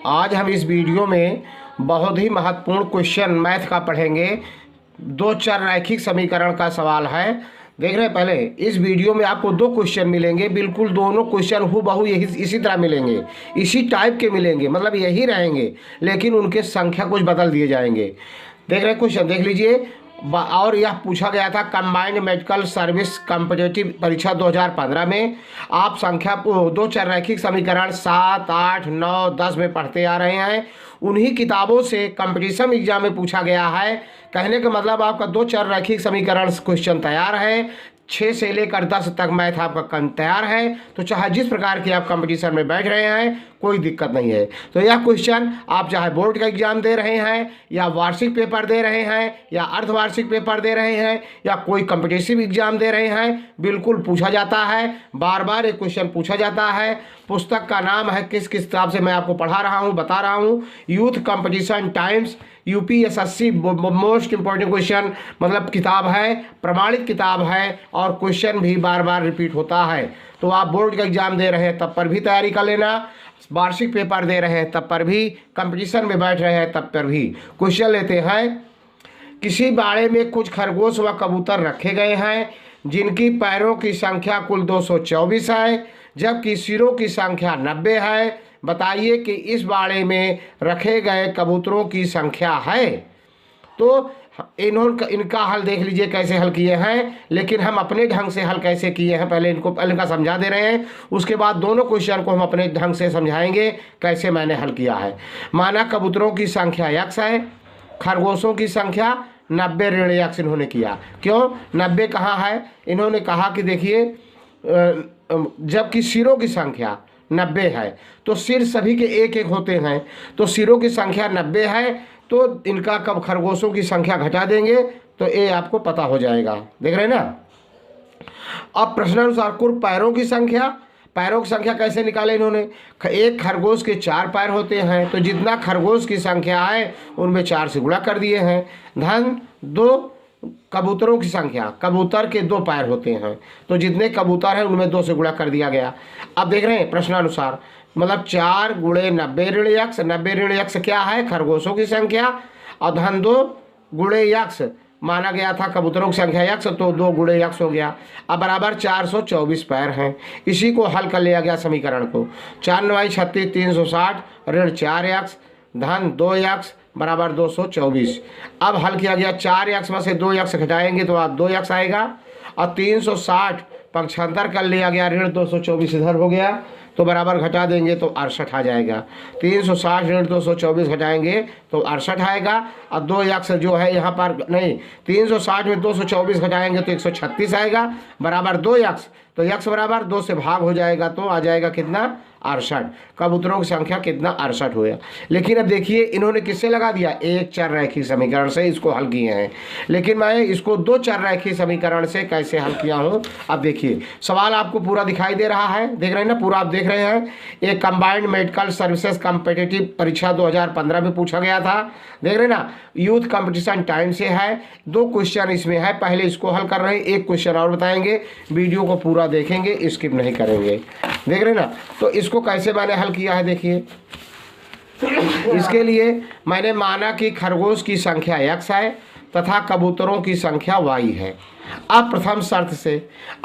आज हम इस वीडियो में बहुत ही महत्वपूर्ण क्वेश्चन मैथ का पढ़ेंगे। दो चर रैखिक समीकरण का सवाल है। देख रहे हैं, पहले इस वीडियो में आपको दो क्वेश्चन मिलेंगे, बिल्कुल दोनों क्वेश्चन हूबहू यही इसी तरह मिलेंगे, इसी टाइप के मिलेंगे, मतलब यही रहेंगे, लेकिन उनके संख्या कुछ बदल दिए जाएंगे। देख रहे हैं क्वेश्चन, देख लीजिए। और यह पूछा गया था कंबाइंड मेडिकल सर्विस कॉम्पिटिटिव परीक्षा 2015 में। आप संख्या दो चर रैखिक समीकरण 7, 8, 9, 10 में पढ़ते आ रहे हैं। उन्हीं किताबों से कंपटीशन एग्जाम में पूछा गया है। कहने का मतलब आपका दो चर रैखिक समीकरण क्वेश्चन तैयार है। 6 से लेकर 10 तक मैथ आपका तैयार है। तो चाहे जिस प्रकार के आप कंपटीशन में बैठ रहे हैं, कोई दिक्कत नहीं है। तो यह क्वेश्चन आप चाहे बोर्ड का एग्जाम दे रहे हैं, या वार्षिक पेपर दे रहे हैं, या अर्धवार्षिक पेपर दे रहे हैं, या कोई कॉम्पिटिटिव एग्जाम दे रहे हैं, बिल्कुल पूछा जाता है। बार बार एक क्वेश्चन पूछा जाता है। पुस्तक का नाम है, किस किताब से मैं आपको पढ़ा रहा हूँ, बता रहा हूँ, youth competition times UPSSC most important question, मतलब किताब है, प्रमाणित किताब है, और क्वेश्चन भी बार बार रिपीट होता है। तो आप बोर्ड का एग्जाम दे रहे हैं तब पर भी तैयारी कर लेना, वार्षिक पेपर दे रहे हैं तब पर भी, कंपटीशन में बैठ रहे हैं तब पर भी। क्वेश्चन लेते हैं। किसी बाड़े में कुछ खरगोश व कबूतर रखे गए हैं, जिनकी पैरों की संख्या कुल 224 है, जबकि सिरों की संख्या 90 है। बताइए कि इस बाड़े में रखे गए कबूतरों की संख्या है। तो इनका हल देख लीजिए कैसे हल किए हैं, लेकिन हम अपने ढंग से हल कैसे किए हैं पहले इनका समझा दे रहे हैं। उसके बाद दोनों क्वेश्चन को हम अपने ढंग से समझाएंगे कैसे मैंने हल किया है। माना कबूतरों की संख्या x है, खरगोशों की संख्या 90 ऋण x इन्होंने किया। क्यों 90 कहाँ है? इन्होंने कहा कि देखिए, जबकि सिरों की संख्या 90 है, तो सिर सभी के एक एक होते हैं, तो सिरों की संख्या 90 है, तो इनका कब खरगोशों की संख्या घटा देंगे तो ये आपको पता हो जाएगा। देख रहे हैं ना। अब प्रश्नानुसार कुल पैरों की संख्या कैसे निकाले इन्होंने? एक खरगोश के 4 पैर होते हैं, तो जितना खरगोश की संख्या है उनमें 4 से गुणा कर दिए हैं। धन 2 कबूतरों की संख्या, कबूतर के 2 पैर होते हैं, तो जितने कबूतर हैं उनमें 2 से गुणा कर दिया गया। अब देख रहे हैं प्रश्नानुसार, मतलब 4 गुणे 90 ऋण x, 90 ऋण x क्या है? खरगोशों की संख्या, और धन 2 गुणे x माना गया था कबूतरों की संख्या x, तो 2 गुणे x हो गया। अब बराबर 424 पैर हैं। इसी को हल कर लिया गया समीकरण को। 4 9 36 360 ऋण 4x धन 2x बराबर 224। अब हल किया गया, 4x में से 2x घटाएंगे तो आप 2x आएगा, और 360 पक्षांतर कर लिया गया, ऋण 224 इधर हो गया, तो बराबर घटा देंगे तो 68 आ जाएगा। 360 ऋण 224 घटाएंगे तो 68 आएगा, और 2x जो है यहाँ पर नहीं, 360 में 224 घटाएंगे तो 136 आएगा, बराबर 2x, तो x बराबर 2 से भाग हो जाएगा, तो आ जाएगा कितना? 68। कबूतरों की संख्या कितना? 68 हुआ। लेकिन अब देखिए इन्होंने किससे लगा दिया? एक चर रैखिक समीकरण से इसको हल किए हैं। लेकिन मैं इसको दो चर रैखिक समीकरण से कैसे हल किया हूँ, अब देखिए। सवाल आपको पूरा दिखाई दे रहा है, देख रहे हैं ना, पूरा आप देख रहे हैं। एक कंबाइंड मेडिकल सर्विसेज कॉम्पिटिटिव परीक्षा 2015 में पूछा गया था, देख रहे हैं ना। यूथ कंपटीशन टाइम से है। 2 क्वेश्चन इसमें है, पहले इसको हल कर रहे हैं, एक क्वेश्चन और बताएंगे। वीडियो को पूरा देखेंगे, स्किप नहीं करेंगे, देख रहे हैं ना। तो इसको कैसे मैंने हल किया है देखिए। इसके लिए मैंने माना कि खरगोश की संख्या x है तथा कबूतरों की संख्या y है। अब प्रथम शर्त से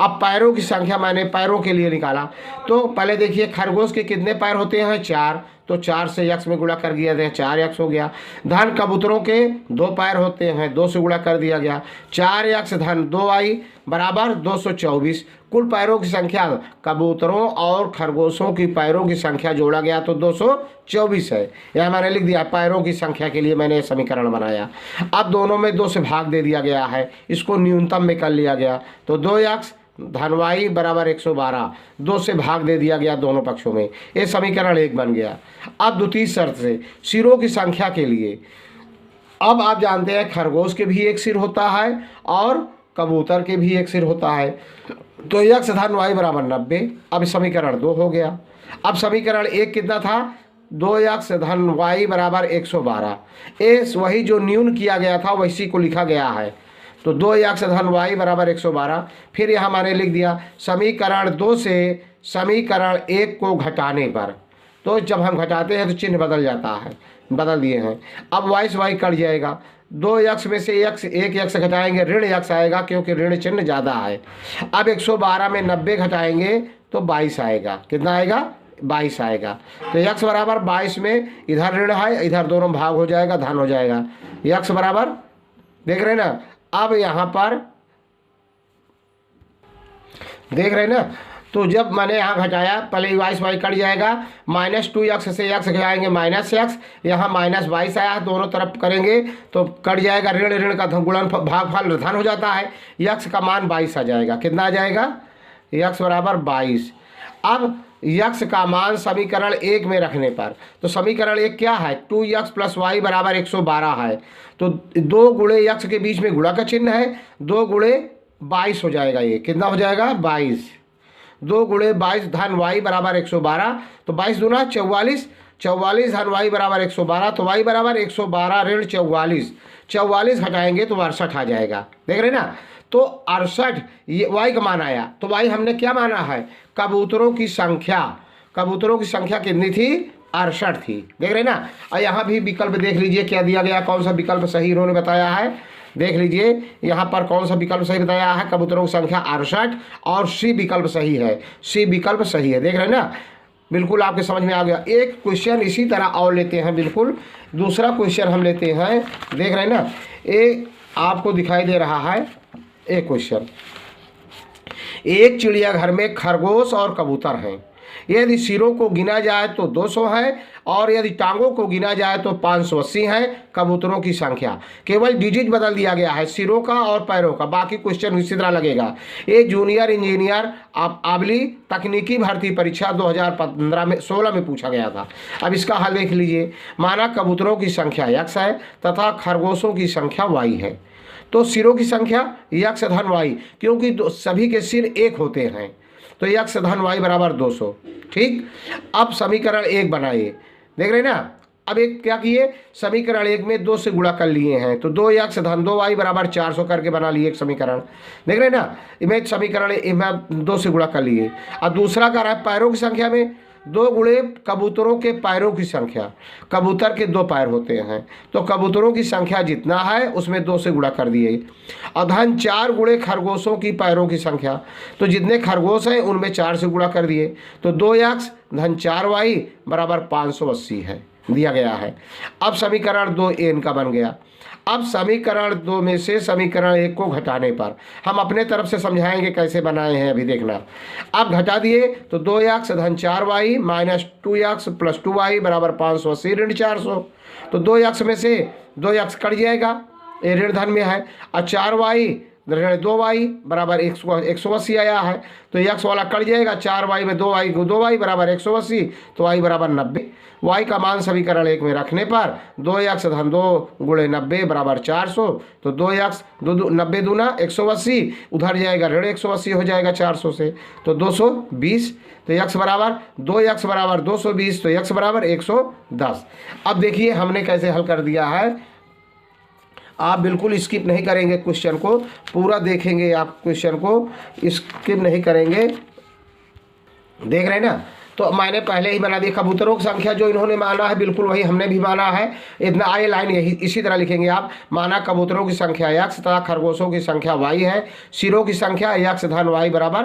अब पैरों की संख्या मैंने पैरों के लिए निकाला। तो पहले देखिए खरगोश के कितने पैर होते हैं? 4, तो 4 से x में गुणा कर दिया गया, 4x हो गया। धन कबूतरों के 2 पैर होते हैं, 2 से गुणा कर दिया गया, 4x धन 2y बराबर 224। कुल पैरों की संख्या कबूतरों और खरगोशों की पैरों की संख्या जोड़ा गया तो 224 है। यह मैंने लिख दिया, पैरों की संख्या के लिए मैंने समीकरण बनाया। अब दोनों में 2 से भाग दे दिया गया है, इसको न्यूनतम में कर लिया गया, तो 2x धन y बराबर 112, 2 से भाग दे दिया गया दोनों पक्षों में। ये समीकरण 1 बन गया। अब द्वितीय शर्त से सिरों की संख्या के लिए, अब आप जानते हैं खरगोश के भी एक सिर होता है और कबूतर के भी एक सिर होता है, तो x धन y बराबर 90। अब समीकरण 2 हो गया। अब समीकरण 1 कितना था? 2x धन y बराबर 112। वही जो न्यून किया गया था वैसी को लिखा गया है, तो 2x धन y बराबर 112। फिर यहाँ मैंने लिख दिया समीकरण 2 से समीकरण 1 को घटाने पर, तो जब हम घटाते हैं तो चिन्ह बदल जाता है, बदल दिए हैं। अब वाई से वाई कट जाएगा, 2x में से एक x घटाएंगे, ऋण x आएगा क्योंकि ऋण चिन्ह ज़्यादा है। अब 112 में 90 घटाएंगे तो 22 आएगा। कितना आएगा? 22 आएगा। तो x बराबर 22 में इधर ऋण है, इधर दोनों भाग हो जाएगा, धन हो जाएगा। x बराबर, देख रहे हैं ना, अब यहाँ पर देख रहे हैं ना, तो जब मैंने यहाँ घटाया, पहले वाई वाई कट जाएगा, -2x से x घटाएंगे -x, यहाँ -22 आया, दोनों तरफ करेंगे तो कट जाएगा, ऋण ऋण का गुणन भागफल धन हो जाता है, x का मान 22 आ जाएगा। कितना आ जाएगा? x बराबर 22। अब x का मान समीकरण 1 में रखने पर, तो समीकरण 1 क्या है? 2x + y बराबर 112 है। तो 2 गुणे x के बीच में गुणा का चिन्ह है, 2 गुणे 22 हो जाएगा। ये कितना हो जाएगा? 22। 2 गुणे 22 धन y बराबर 112, तो 22 दूना 44, 44 धन y बराबर 112, तो y बराबर 112 ऋण 44, 44 घटाएंगे तो 68 आ जाएगा। देख रहे ना, तो 68 ये y का मान आया। तो y हमने क्या माना है? कबूतरों की संख्या। कबूतरों की संख्या कितनी थी? 68 थी। देख रहे ना, और यहाँ भी विकल्प देख लीजिए क्या दिया गया, कौन सा विकल्प सही इन्होंने बताया है। देख लीजिए यहाँ पर कौन सा विकल्प सही बताया है, कबूतरों की संख्या 68, और सी विकल्प सही है, सी विकल्प सही है। देख रहे हैं ना, बिल्कुल आपके समझ में आ गया। एक क्वेश्चन इसी तरह और लेते हैं, बिल्कुल दूसरा क्वेश्चन हम लेते हैं। देख रहे हैं ना, एक आपको दिखाई दे रहा है एक क्वेश्चन। एक चिड़ियाघर में खरगोश और कबूतर हैं। यदि सिरों को गिना जाए तो 200 है, और यदि टांगों को गिना जाए तो 580 है कबूतरों की संख्या। केवल डिजिट बदल दिया गया है, सिरों का और पैरों का, बाकी क्वेश्चन इसी तरह लगेगा। ये जूनियर इंजीनियर आबली तकनीकी भर्ती परीक्षा 2016 में पूछा गया था। अब इसका हल देख लीजिए। माना कबूतरों की संख्या x है तथा खरगोशों की संख्या y है, तो सिरों की संख्या x धन y, क्योंकि सभी के सिर एक होते हैं, तो x धन y बराबर 200। ठीक, अब समीकरण 1 बनाइए। देख रहे हैं ना, अब एक क्या किए, समीकरण 1 में 2 से गुणा कर लिए हैं, तो 2x धन 2y बराबर 400 करके बना लिए एक समीकरण। देख रहे हैं ना, इमें समीकरण में 2 से गुणा कर लिए। अब दूसरा कर रहा है पैरों की संख्या में 2 गुणे कबूतरों के पैरों की संख्या। कबूतर के 2 पैर होते हैं, तो कबूतरों की संख्या जितना है उसमें 2 से गुणा कर दिए। और धन 4 गुणे खरगोशों की पैरों की संख्या, तो जितने खरगोश हैं उनमें 4 से गुणा कर दिए, तो 2x धन 4y बराबर 580 है, दिया गया है। अब समीकरण 2 n का बन गया। अब समीकरण 2 में से समीकरण 1 को घटाने पर हम अपने तरफ से समझाएंगे कैसे बनाए हैं, अभी देखना। अब घटा दिए तो 2x धन 4y माइनस 2x + 2y बराबर 580 ऋण 400, तो 2x में से 2x कट जाएगा, ये ऋण धन में है, और 4y ऋण 2y बराबर 180 आया है, तो x वाला कट जाएगा, 4y में 2y बराबर 180, तो y बराबर 90। y का मान समीकरण 1 में रखने पर 2x धन 2 गुणे 90 बराबर 400, तो 2x 90 दूना 180, उधर जाएगा ऋण 180 हो जाएगा 400 से, तो 220, तो x बराबर 2x बराबर 220, तो x बराबर 110। अब देखिए हमने कैसे हल कर दिया है। आप बिल्कुल स्किप नहीं करेंगे, क्वेश्चन को पूरा देखेंगे, आप क्वेश्चन को स्किप नहीं करेंगे। देख रहे हैं ना, तो मैंने पहले ही बना दिया। कबूतरों की संख्या जो इन्होंने माना है बिल्कुल वही हमने भी माना है। इतना आए लाइन यही इसी तरह लिखेंगे आप। माना कबूतरों की संख्या x तथा खरगोशों की संख्या y है। सिरों की संख्या x धन y बराबर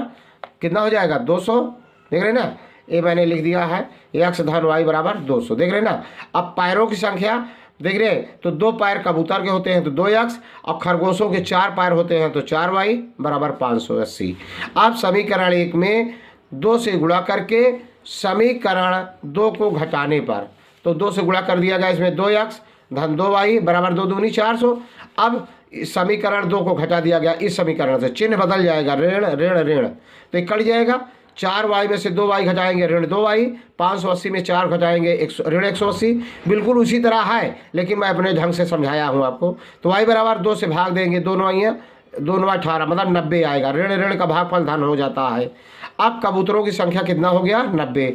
कितना हो जाएगा? 200। देख रहे हैं ना, ये मैंने लिख दिया है, x धन y बराबर 200। देख रहे हैं ना, अब पैरों की संख्या देख रहे हैं, तो 2 पैर कबूतर के होते हैं तो 2x, और खरगोशों के 4 पैर होते हैं तो 4y बराबर 580। अब समीकरण 1 में 2 से गुणा करके समीकरण 2 को घटाने पर, तो 2 से गुणा कर दिया गया, इसमें 2x धन 2y बराबर 2 दूनी 400। अब समीकरण 2 को घटा दिया गया, इस समीकरण से चिन्ह बदल जाएगा, ऋण ऋण ऋण, तो ये कट जाएगा। 4y में से 2y घटाएंगे ऋण 2y, 580 में 4 घटाएंगे ऋण 180। बिल्कुल उसी तरह है, लेकिन मैं अपने ढंग से समझाया हूँ आपको। तो y बराबर 2 से भाग देंगे, 2 9 18, मतलब 90 आएगा। ऋण ऋण का भागफल धन हो जाता है। अब कबूतरों की संख्या कितना हो गया 90।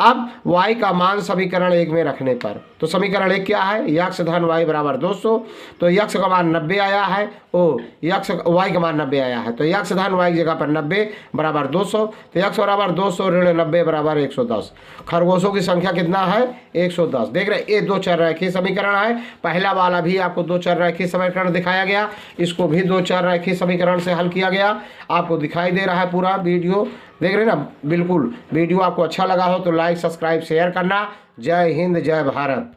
अब y का मान समीकरण 1 में रखने पर, तो समीकरण 1 क्या है, यक्स धन y बराबर 200। तो यक्स का मान 90 आया है, y का मान 90 आया है, तो यक्स धन y की जगह पर 90 बराबर 200। तो यक्स बराबर 200 ऋण 90 बराबर 110। खरगोशों की संख्या कितना है 110। देख रहे ये 2 चर रेखीय समीकरण है। पहला वाला भी आपको 2 चर रेखीय समीकरण दिखाया गया, इसको भी 2 चर रेखीय समीकरण से हल किया गया। आपको दिखाई दे रहा है पूरा वीडियो, देख रहे ना। बिल्कुल वीडियो आपको अच्छा लगा हो तो लाइक सब्सक्राइब शेयर करना। जय हिंद जय भारत।